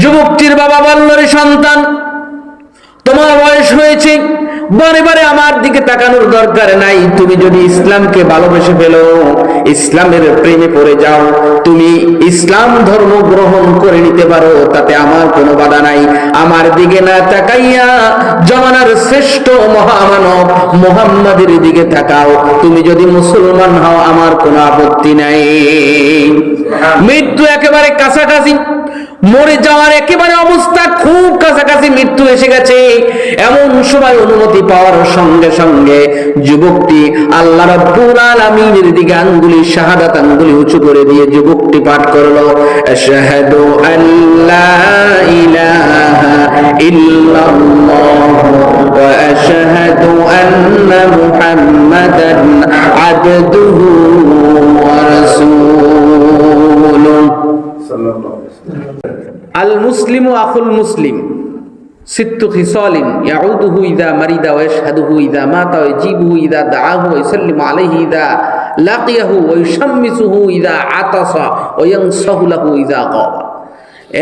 যুবকটির বাবা বলল, রে সন্তান, তোমার বয়স হয়েছে, বারে বারে আমার দিকে তাকানোর দরকার নাই। তুমি যদি ইসলামকে ভালোবেসে ফেলো, ইসলামের প্রেমে পড়ে যাও, তুমি ইসলাম ধর্ম গ্রহণ করে নিতে পারো, তাতে আমার কোনো বাধা নাই। আমার দিকে না তাকাইয়া জমানার শ্রেষ্ঠ মহামানব মুহাম্মাদের দিকে তাকাও। তুমি যদি মুসলমান হও, আমার কোনো আপত্তি নাই। মৃত্যু একেবারে কাছাকাছি, মরে যাওয়ার একেবারে অবস্থা খুব কাছাকাছি, মৃত্যু এসে গেছে। এমন সময় অনুমতি পাওয়ার সঙ্গে সঙ্গে যুবকটি আল্লাহ রাব্বুল আলামিনের দিকে আঙ্গুলি, শাহাদাত আঙ্গুলি উঁচু করে দিয়ে যুবকটি পাঠ করলো, আশহাদু আল্লা ইলাহা ইল্লাল্লাহ ওয়া আশহাদু আন্না মুহাম্মাদান আবদুহু ওয়া রাসূলুহু। আল মুসলিমু আখুল মুসলিম সিত্তু খিসালিন ইয়াউদুহু ইযা মারিদা ওয়া ইয়াশহাদুহু ইযা মাতা ওয়া ইয়াজিবুহু ইযা দাআহু ওয়া ইউসাল্লিমু আলাইহি ইযা লাকিয়াহু ওয়া ইউশাম্মিসুহু ইযা আতাসা ওয়া ইয়ানসাহু লাহু ইযা গাবা।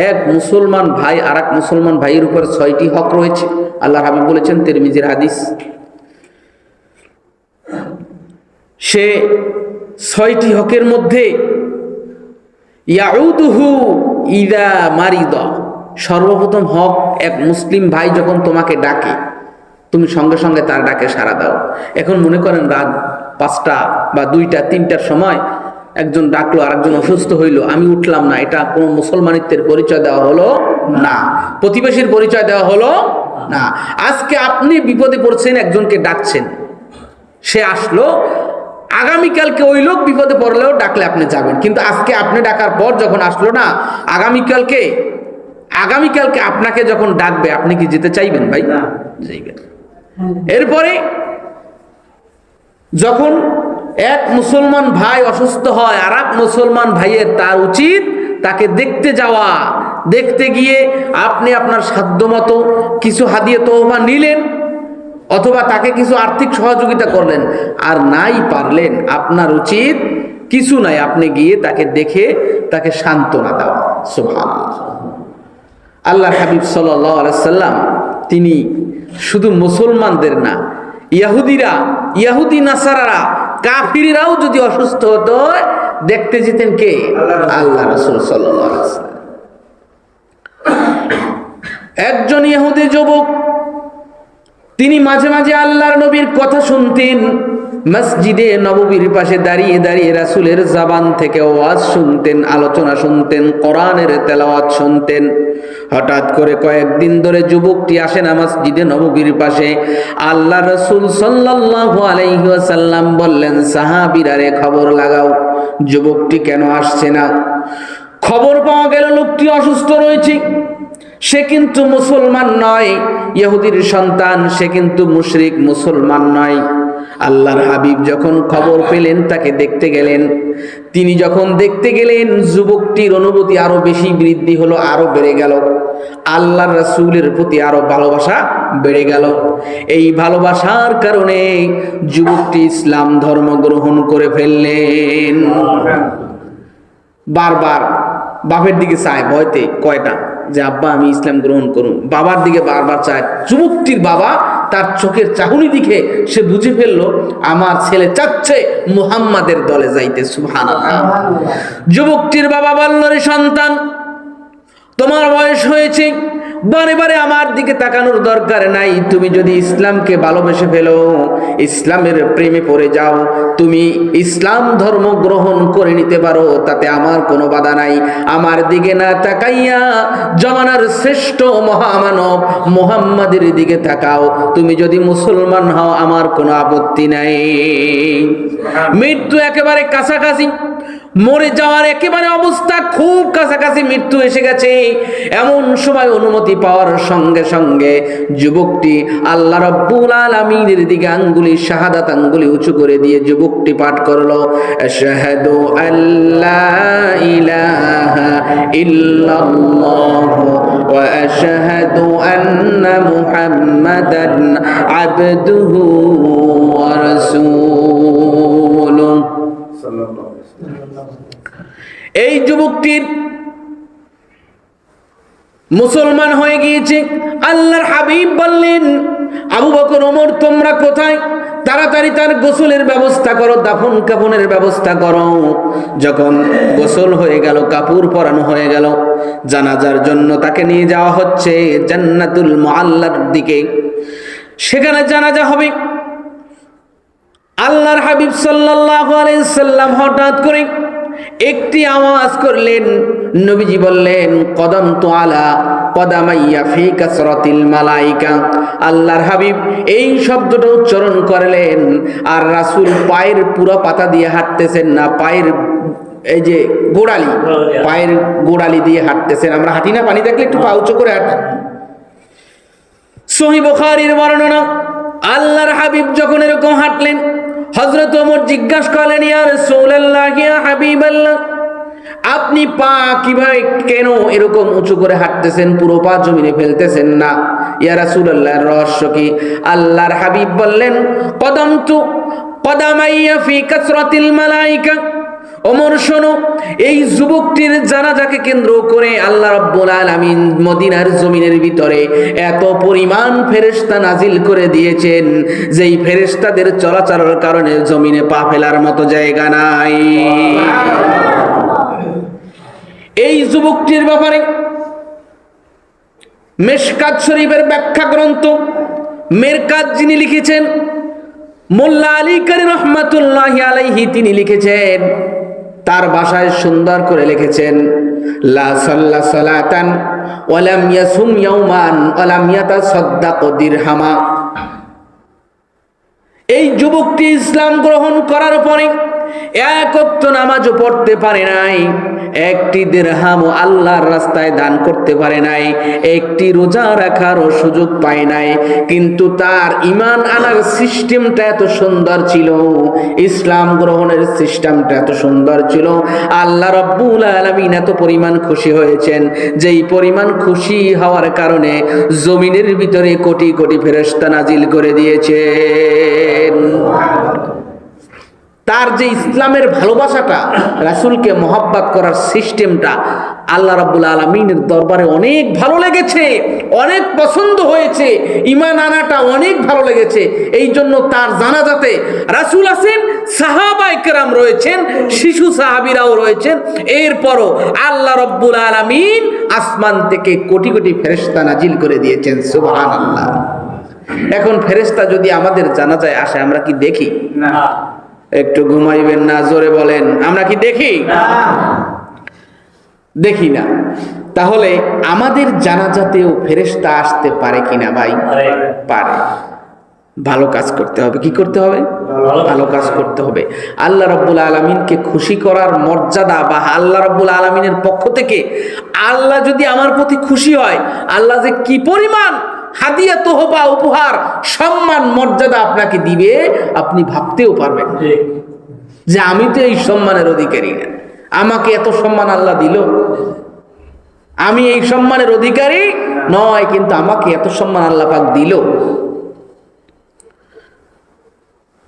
এক মুসলমান ভাই আরেক মুসলমান ভাইয়ের উপর 6টি হক রয়েছে। আল্লাহর হাবিব বলেছেন, তিরমিজির হাদিস, সে 6টি হকের মধ্যে ইয়াউদুহু ইযা মারিদা, সর্বপ্রথম হক, এক মুসলিম ভাই যখন তোমাকে ডাকে, তুমি সঙ্গে সঙ্গে তার ডাকে সাড়া দাও। এখন মনে করেন রাত 5টা বা 2টা 3টার সময় একজন ডাকলো, আরেকজন অসুস্থ হইল, আমি উঠলাম না, এটা কোনো মুসলমানিত্বের পরিচয় দেওয়া হলো না, প্রতিবেশীর পরিচয় দেওয়া হলো না। আজকে আপনি বিপদে পড়ছেন, একজনকে ডাকছেন, সে আসলো, আগামীকালকে ওই লোক বিপদে পড়লেও ডাকলে আপনি যাবেন, কিন্তু আজকে আপনি ডাকার পর যখন আসলো না, আগামীকালকে আপনাকে যখন ডাকবে, আপনি কি যেতে চাইবেন ভাই? না, যাইবেন। এরপরে যখন এক মুসলমান ভাই অসুস্থ হয়, আর এক মুসলমান ভাইয়ের তার উচিত তাকে দেখতে যাওয়া। দেখতে গিয়ে আপনি আপনার সাধ্যমতো কিছু হাদিয়া তওবা নিলেন, অথবা তাকে কিছু আর্থিক সহযোগিতা করলেন, আর নাই পারলেন, আপনার উচিত কিছু নাই, আপনি গিয়ে তাকে দেখে তাকে সান্ত্বনা দেওয়া। সুবহানাল্লাহ। আল্লাহর হাবিব সাল্লাল্লাহু আলাইহি সাল্লাম তিনি শুধু মুসলমানদের না, ইহুদি নাসারারা, কাফিররাও যদি অসুস্থ হতো, দেখতে যেতেন কে? আল্লাহ রাসূল সাল্লাল্লাহু আলাইহি সাল্লাম। একজন ইহুদি যুবক, তিনি মাঝে মাঝে আল্লাহর নবীর কথা শুনতেন, মসজিদে নববীর পাশে দাঁড়িয়ে দাঁড়িয়ে রাসূলের জবান থেকে ওয়াজ শুনতেন, আলোচনা শুনতেন, কোরআনের তেলাওয়াত শুনতেন। হঠাৎ করে কয়েকদিন ধরে যুবকটি আসে না মসজিদে নববীর পাশে। আল্লাহ রাসূল সাল্লাল্লাহু আলাইহি ওয়াসাল্লাম বললেন, সাহাবীরা রে, খবর লাগাও, যুবকটি কেন আসছে না? খবর পাওয়া গেল লোকটি অসুস্থ রয়েছে, সে কিন্তু মুসলমান নয়, ইহুদির সন্তান, সে কিন্তু মুশরিক, মুসলমান নয়। আল্লাহর হাবিব যখন খবর পেলেন, তাকে দেখতে গেলেন। তিনি যখন দেখতে গেলেন, যুবকটির অনুভূতি আরো বেশি বৃদ্ধি হলো, আরো বেড়ে গেল। আল্লাহর রাসূলের প্রতি আরো ভালোবাসা বেড়ে গেল। এই ভালোবাসার কারণে যুবকটি ইসলাম ধর্ম গ্রহণ করে ফেললেন। বারবার বাপের দিকে চায়, ভয়তে কয়টা যে আব্বা আমি ইসলাম গ্রহণ করুন, বাবার দিকে বারবার চায়। যুবকটির বাবা তার চোখের চাহনি দিকে সে বুঝে ফেললো, আমার ছেলে চাচ্ছে মুহাম্মাদের দলে যাইতে। সুবহানাল্লাহ। যুবকটির বাবা বলল, রে সন্তান, তোমার বয়স হয়েছে, বারে বারে আমার দিকে তাকানোর দরকার নাই। তুমি যদি ইসলামকে ভালোবেসে ফেলো, ইসলামের প্রেমে পড়ে যাও, তুমি ইসলাম ধর্ম গ্রহণ করে নিতে পারো, তাতে আমার কোনো বাধা নাই। আমার দিকে না তাকাইয়া জমানার শ্রেষ্ঠ মহামানব মুহাম্মাদের দিকে তাকাও। তুমি যদি মুসলমান হও, আমার কোনো আপত্তি নাই। মৃত্যু একেবারে কাছাকাছি, মরে যাওয়ার একেবারে অবস্থা খুব কাছাকাছি, মৃত্যু এসে গেছে। এমন সময় অনুমতি পাওয়ার সঙ্গে সঙ্গে যুবকটি আল্লাহ রাব্বুল আলামিনের দিকে আঙ্গুলি, শাহাদাত আঙ্গুলি উঁচু করে দিয়ে যুবকটি পাঠ করলো, আশহাদু আল্লা ইলাহা ইল্লাল্লাহ ওয়া আশহাদু আন্না মুহাম্মাদান আবদুহু ওয়া রাসূলুহু। এই যুবকটির মুসলমান হয়ে গিয়েছে। আল্লাহর হাবিব বললেন, আবু বকর, ওমর, তোমরা কোথায়? তাড়াতাড়ি তার গোসলের ব্যবস্থা করো, দাফন কাফনের ব্যবস্থা করো। যখন গোসল হয়ে গেল, কাপড় পরানো হয়ে গেল, জানাজার জন্য তাকে নিয়ে যাওয়া হচ্ছে জান্নাতুল মুআল্লার দিকে। সেখানে জানাজা হবে। আল্লাহর হাবিব সাল্লাল্লাহু আলাইহি সাল্লাম হঠাৎ করে একটি আওয়াজ করলেন। নবীজি বললেন, কদমতু আলা কদামাইয়া ফি কাসরাতিল মালাইকা। আল্লাহর হাবিব এই শব্দটা উচ্চারণ করলেন, আর রাসূল পায়ের পুরো পাতা দিয়ে হাঁটতেছেন না, পায়ের এই যে গোড়ালি, পায়ের গোড়ালি দিয়ে হাঁটতেছেন। আমরা হাঁটি না, পানি দেখলে একটু পা উঁচু করে হাঁটি। সহিহ বুখারীর বর্ণনা। আল্লাহর হাবিব যখন এরকম হাঁটলেন, হযরত ওমর জিজ্ঞাসা করলেন, ইয়া রাসূলুল্লাহ, ইয়া হাবিবাল্লাহ, আপনি পা কিভাবে কেন এরকম উঁচু করে হাঁটতেছেন, পুরো পা জমিনে ফেলতেছেন না? ইয়া রাসূলুল্লাহ, রহস্য কি? আল্লাহর হাবিব বললেন, কদমতু কদামাইয়া ফি কাসরাতিল মালাইকা। ওমর, শোনো, এই যুবকটির জানাজাকে কেন্দ্র করে আল্লাহ রাব্বুল আলামিন মদিনার জমিনের ভিতরে এত পরিমাণ ফেরেশতা নাজিল করে দিয়েছেন, যেই ফেরেশতাদের চলাচলের কারণে জমিনে পা ফেলার মতো জায়গা নাই। এই যুবকটির ব্যাপারে মিশকাত শরীফের ব্যাখ্যা গ্রন্থ মেরকাত যিনি লিখেছেন, মোল্লা আলী কারি রহমাতুল্লাহি আলাইহি, তিনি লিখেছেন, তার ভাষায় সুন্দর করে লিখেছেন, লা সাল্লা সালাতান ওয়া লাম ইয়াসুম ইয়াওমান ওয়া লাম ইয়াতাসাদ্দাক দিরহামা। এই যুবকটি ইসলাম গ্রহণ করার পরে এক ওয়াক্ত নামাজও পড়তে পারে নাই, একটি দিরহামও আল্লাহর রাস্তায় দান করতে পারে নাই, একটি রোজা রাখারও সুযোগ পায় নাই, কিন্তু তার ঈমান আনার সিস্টেমটা এত সুন্দর ছিল, ইসলাম গ্রহণের সিস্টেমটা এত সুন্দর ছিল, আল্লাহ রাব্বুল আলামিন এত পরিমাণ খুশি হয়েছেন, যেই পরিমাণ খুশি হওয়ার কারণে জমিনের ভিতরে কোটি কোটি ফেরেশতা নাজিল করে দিয়েছেন। তার যে ইসলামের ভালোবাসাটা, রাসূলকে মহব্বত করার সিস্টেমটা আল্লাহ রাব্বুল আলামিনের দরবারে অনেক ভালো লেগেছে, অনেক পছন্দ হয়েছে, ঈমান আনাটা অনেক ভালো লেগেছে। এই জন্য তার জানাজাতে রাসূল আছেন, সাহাবায়ে কেরাম রয়েছেন, শিশু সাহাবীরাও রয়েছেন, এরপরও আল্লাহ রাব্বুল আলামিন আসমান থেকে কোটি কোটি ফেরেশতা নাজিল করে দিয়েছেন। সুবহানাল্লাহ। এখন ফেরেশতা যদি আমাদের জানাজায় আসে, আমরা কি দেখি? না। একটু ঘুমাইবেন না, জোরে বলেন, আমরা কি দেখি? না, দেখি না। তাহলে আমাদের জানাজাতেও ফেরেশতা আসতে পারে কিনা ভাই? পারে। ভালো কাজ করতে হবে। কি করতে হবে? ভালো কাজ করতে হবে। আল্লাহ রাব্বুল আলামিনকে খুশি করার মর্যাদা, বা আল্লাহ রাব্বুল আলামিনের পক্ষ থেকে আল্লাহ যদি আমার প্রতি খুশি হয়, আল্লাহ যে কি পরিমাণ হাদিয়া, তোহফা, উপহার, সম্মান, মর্যাদা আপনাকে দিবে, আপনি ভাবতেও পারবেন যে আমি তো এই সম্মানের অধিকারী না, আমাকে এত সম্মান আল্লাহ দিল, আমি এই সম্মানের অধিকারী নয়, কিন্তু আমাকে এত সম্মান আল্লাহ পাক দিল।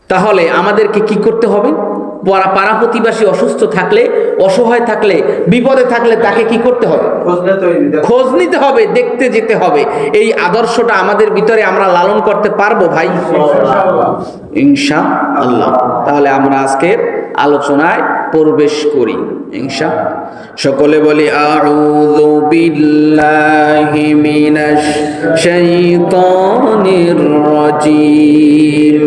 তাহলে আমাদেরকে কি করতে হবে? পাড়া প্রতিবেশী অসুস্থ থাকলে, অসহায় থাকলে, বিপদে থাকলে তাকে কি করতে হবে? খোঁজ নিতে হবে, দেখতে যেতে হবে। এই আদর্শটা আমাদের ভিতরে আমরা লালন করতে পারবো ভাই? ইনশাআল্লাহ। তাহলে আমরা আজকের আলোচনায় প্রবেশ করি ইনশাআল্লাহ। সকলে বলি, আউযু বিল্লাহি মিনাশ শাইতানির রাজিম।